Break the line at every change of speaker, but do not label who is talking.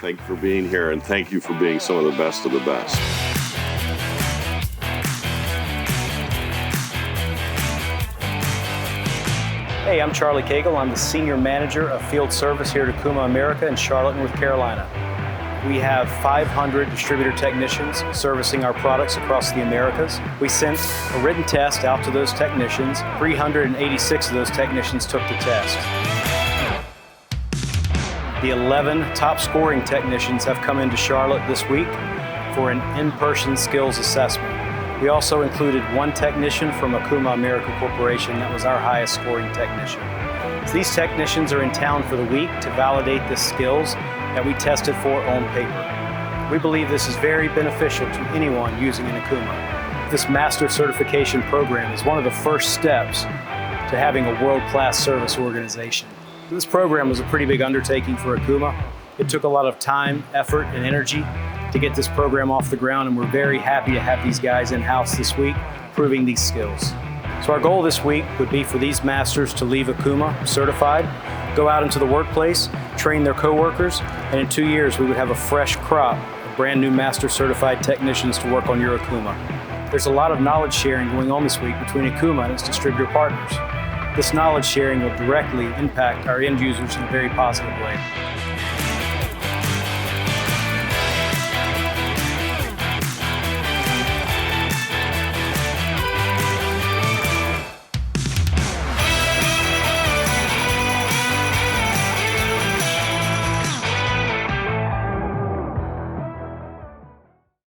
Thank you for being here, and thank you for being some of the best of the best.
Hey, I'm Charlie Cagle. I'm the Senior Manager of Field Service here at Okuma America in Charlotte, North Carolina. We have 500 distributor technicians servicing our products across the Americas. We sent a written test out to those technicians. 386 of those technicians took the test. The 11 top scoring technicians have come into Charlotte this week for an in-person skills assessment. We also included one technician from Okuma America Corporation that was our highest scoring technician. So these technicians are in town for the week to validate the skills that we tested for on paper. We believe this is very beneficial to anyone using an Okuma. This Master Certification program is one of the first steps to having a world-class service organization. This program was a pretty big undertaking for Okuma. It took a lot of time, effort, and energy to get this program off the ground, and we're very happy to have these guys in-house this week proving these skills. So our goal this week would be for these masters to leave Okuma certified, go out into the workplace, train their coworkers, and in 2 years we would have a fresh crop of brand new Master Certified Technicians to work on your Okuma. There's a lot of knowledge sharing going on this week between Okuma and its distributor partners. This knowledge sharing will directly impact our end users in a very positive way.